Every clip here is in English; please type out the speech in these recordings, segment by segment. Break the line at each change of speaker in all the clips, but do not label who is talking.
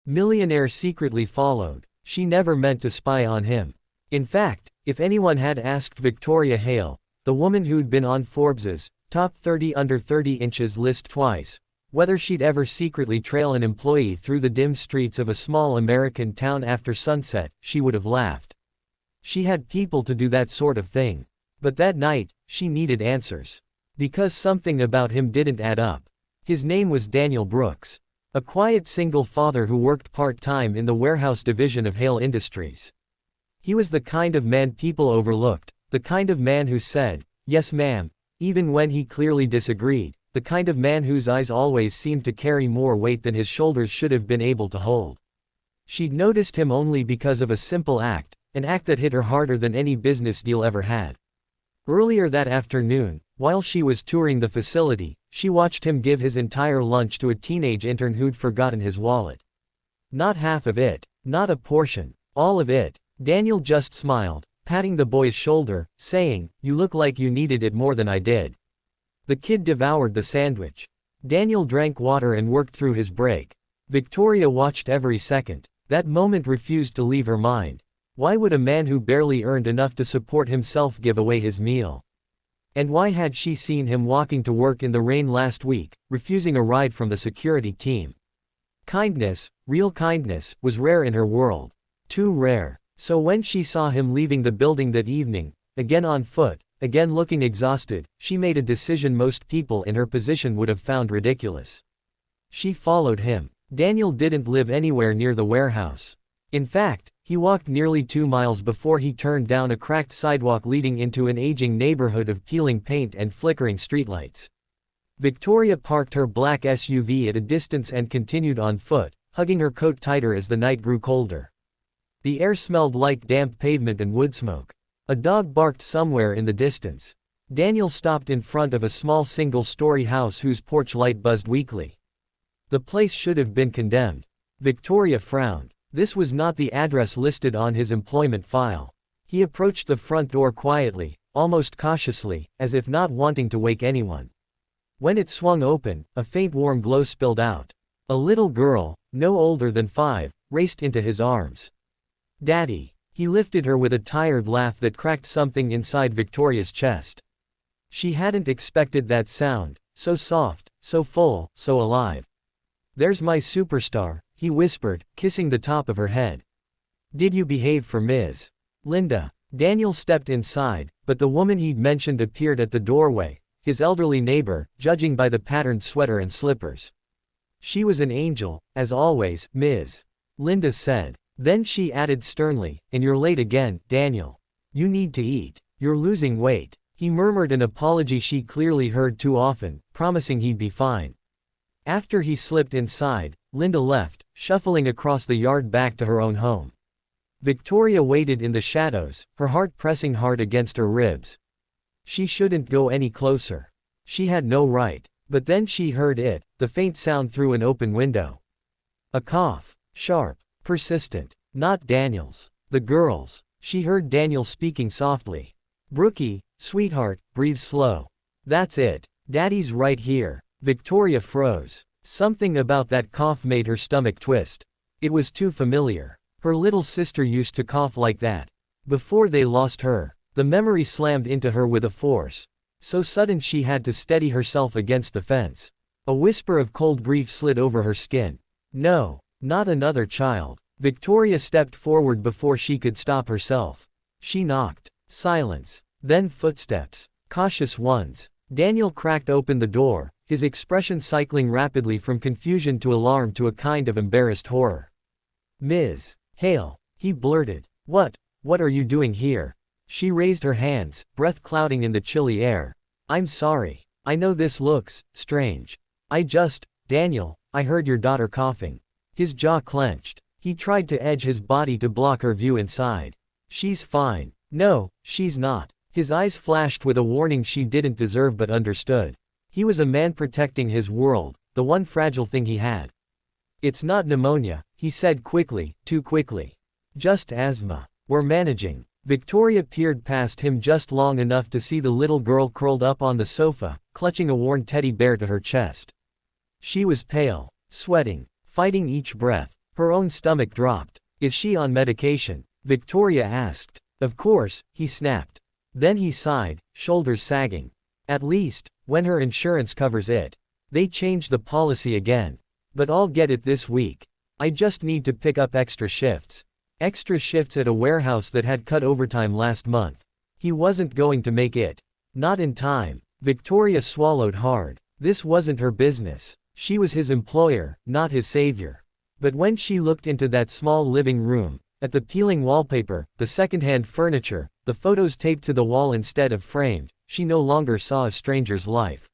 Millionaire secretly followed. She never meant to spy on him. In fact, if anyone had asked Victoria Hale, the woman who'd been on Forbes's Top 30 Under 30 Inches list twice, whether she'd ever secretly trail an employee through the dim streets of a small American town after sunset, she would have laughed. She had people to do that sort of thing. But that night, she needed answers. Because something about him didn't add up. His name was Daniel Brooks. A quiet single father who worked part-time in the warehouse division of Hale Industries. He was the kind of man people overlooked, the kind of man who said, "Yes ma'am," even when he clearly disagreed, the kind of man whose eyes always seemed to carry more weight than his shoulders should have been able to hold. She'd noticed him only because of a simple act, an act that hit her harder than any business deal ever had. Earlier that afternoon, while she was touring the facility, she watched him give his entire lunch to a teenage intern who'd forgotten his wallet. Not half of it, not a portion, all of it. Daniel just smiled, patting the boy's shoulder, saying, "You look like you needed it more than I did." The kid devoured the sandwich. Daniel drank water and worked through his break. Victoria watched every second. That moment refused to leave her mind. Why would a man who barely earned enough to support himself give away his meal? And why had she seen him walking to work in the rain last week, refusing a ride from the security team? Kindness, real kindness, was rare in her world. Too rare. So when she saw him leaving the building that evening, again on foot, again looking exhausted, she made a decision most people in her position would have found ridiculous. She followed him. Daniel didn't live anywhere near the warehouse. In fact, he walked nearly 2 miles before he turned down a cracked sidewalk leading into an aging neighborhood of peeling paint and flickering streetlights. Victoria parked her black SUV at a distance and continued on foot, hugging her coat tighter as the night grew colder. The air smelled like damp pavement and wood smoke. A dog barked somewhere in the distance. Daniel stopped in front of a small single-story house whose porch light buzzed weakly. The place should have been condemned. Victoria frowned. This was not the address listed on his employment file. He approached the front door quietly, almost cautiously, as if not wanting to wake anyone. When it swung open, a faint warm glow spilled out. A little girl, no older than 5, raced into his arms. "Daddy." He lifted her with a tired laugh that cracked something inside Victoria's chest. She hadn't expected that sound, so soft, so full, so alive. "There's my superstar," he whispered, kissing the top of her head. "Did you behave for Ms. Linda?" Daniel stepped inside, but the woman he'd mentioned appeared at the doorway, his elderly neighbor, judging by the patterned sweater and slippers. "She was an angel, as always, Ms. Linda said. Then she added sternly, "And you're late again, Daniel. You need to eat. You're losing weight." He murmured an apology she clearly heard too often, promising he'd be fine. After he slipped inside, Linda left, shuffling across the yard back to her own home. Victoria waited in the shadows, her heart pressing hard against her ribs. She shouldn't go any closer. She had no right. But then she heard it, the faint sound through an open window. A cough. Sharp. Persistent. Not Daniel's. The girl's. She heard Daniel speaking softly. "Brookie, sweetheart, breathe slow. That's it. Daddy's right here." Victoria froze. Something about that cough made her stomach twist. It was too familiar. Her little sister used to cough like that. Before they lost her, the memory slammed into her with a force so sudden she had to steady herself against the fence. A whisper of cold grief slid over her skin. No, not another child. Victoria stepped forward before she could stop herself. She knocked. Silence. Then footsteps. Cautious ones. Daniel cracked open the door, his expression cycling rapidly from confusion to alarm to a kind of embarrassed horror. "Ms. Hale," he blurted. What are you doing here?" She raised her hands, breath clouding in the chilly air. "I'm sorry. I know this looks strange. Daniel, I heard your daughter coughing." His jaw clenched. He tried to edge his body to block her view inside. "She's fine." "No, she's not." His eyes flashed with a warning she didn't deserve but understood. He was a man protecting his world, the one fragile thing he had. "It's not pneumonia," he said quickly, too quickly. "Just asthma. We're managing." Victoria peered past him just long enough to see the little girl curled up on the sofa, clutching a worn teddy bear to her chest. She was pale, sweating, fighting each breath. Her own stomach dropped. Is she on medication? Victoria asked. Of course, he snapped. Then he sighed, shoulders sagging. At least, when her insurance covers it. They changed the policy again. But I'll get it this week. I just need to pick up extra shifts. Extra shifts at a warehouse that had cut overtime last month. He wasn't going to make it. Not in time. Victoria swallowed hard. This wasn't her business. She was his employer, not his savior. But when she looked into that small living room, at the peeling wallpaper, the secondhand furniture, the photos taped to the wall instead of framed, she no longer saw a stranger's life.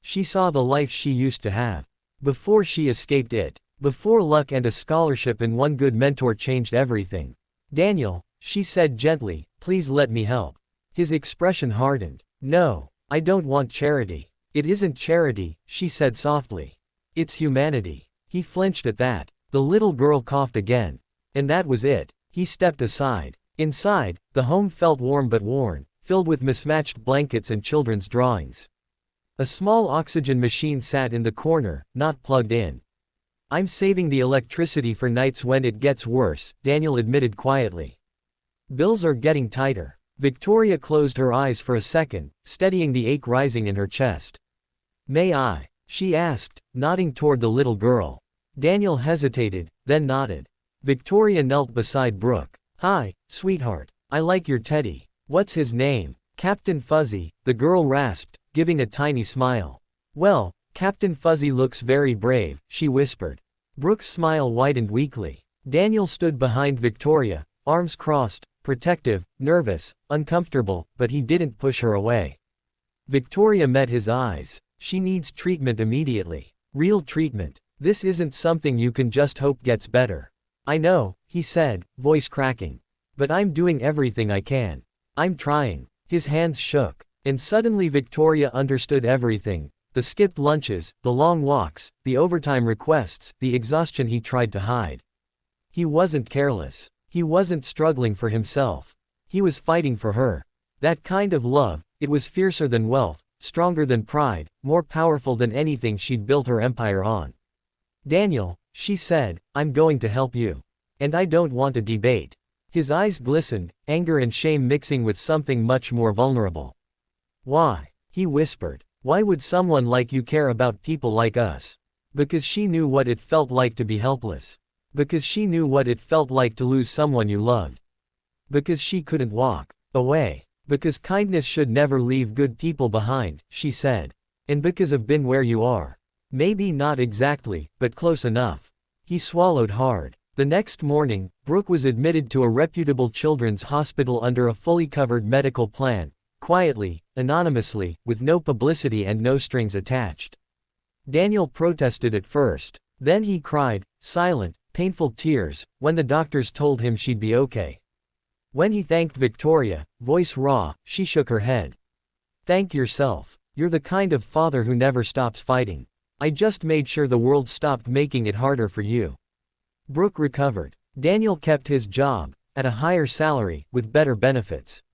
She saw the life she used to have. Before she escaped it. Before luck and a scholarship and one good mentor changed everything. Daniel, she said gently, please let me help. His expression hardened. No, I don't want charity. It isn't charity, she said softly. It's humanity. He flinched at that. The little girl coughed again. And that was it. He stepped aside. Inside, the home felt warm but worn, filled with mismatched blankets and children's drawings. A small oxygen machine sat in the corner, not plugged in. I'm saving the electricity for nights when it gets worse, Daniel admitted quietly. Bills are getting tighter. Victoria closed her eyes for a second, steadying the ache rising in her chest. May I? She asked, nodding toward the little girl. Daniel hesitated, then nodded. Victoria knelt beside Brooke. Hi, sweetheart. I like your teddy. What's his name? Captain Fuzzy, the girl rasped, giving a tiny smile. Well, Captain Fuzzy looks very brave, she whispered. Brooke's smile widened weakly. Daniel stood behind Victoria, arms crossed, protective, nervous, uncomfortable, but he didn't push her away. Victoria met his eyes. She needs treatment immediately. Real treatment. This isn't something you can just hope gets better. I know, he said, voice cracking. But I'm doing everything I can. I'm trying. His hands shook. And suddenly Victoria understood everything. The skipped lunches, the long walks, the overtime requests, the exhaustion he tried to hide. He wasn't careless. He wasn't struggling for himself. He was fighting for her. That kind of love, it was fiercer than wealth, stronger than pride, more powerful than anything she'd built her empire on. Daniel, she said, I'm going to help you. And I don't want a debate. His eyes glistened, anger and shame mixing with something much more vulnerable. Why? He whispered. Why would someone like you care about people like us? Because she knew what it felt like to be helpless. Because she knew what it felt like to lose someone you loved. Because she couldn't walk away. Because kindness should never leave good people behind, she said. And because I've been where you are. Maybe not exactly, but close enough. He swallowed hard. The next morning, Brooke was admitted to a reputable children's hospital under a fully covered medical plan, quietly, anonymously, with no publicity and no strings attached. Daniel protested at first. Then he cried, silent, painful tears, when the doctors told him she'd be okay. When he thanked Victoria, voice raw, she shook her head. Thank yourself. You're the kind of father who never stops fighting. I just made sure the world stopped making it harder for you. Brooke recovered. Daniel kept his job, at a higher salary, with better benefits.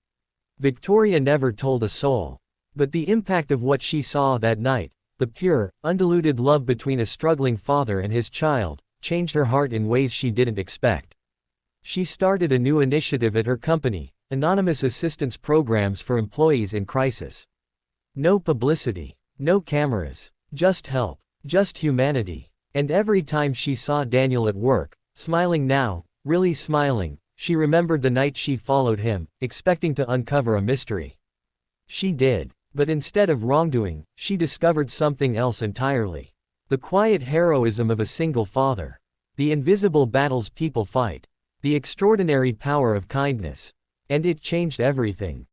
Victoria never told a soul. But the impact of what she saw that night, the pure, undiluted love between a struggling father and his child, changed her heart in ways she didn't expect. She started a new initiative at her company, anonymous assistance programs for employees in crisis. No publicity, no cameras, just help, just humanity. And every time she saw Daniel at work, smiling now, really smiling, she remembered the night she followed him, expecting to uncover a mystery. She did. But instead of wrongdoing, she discovered something else entirely. The quiet heroism of a single father. The invisible battles people fight. The extraordinary power of kindness. And it changed everything.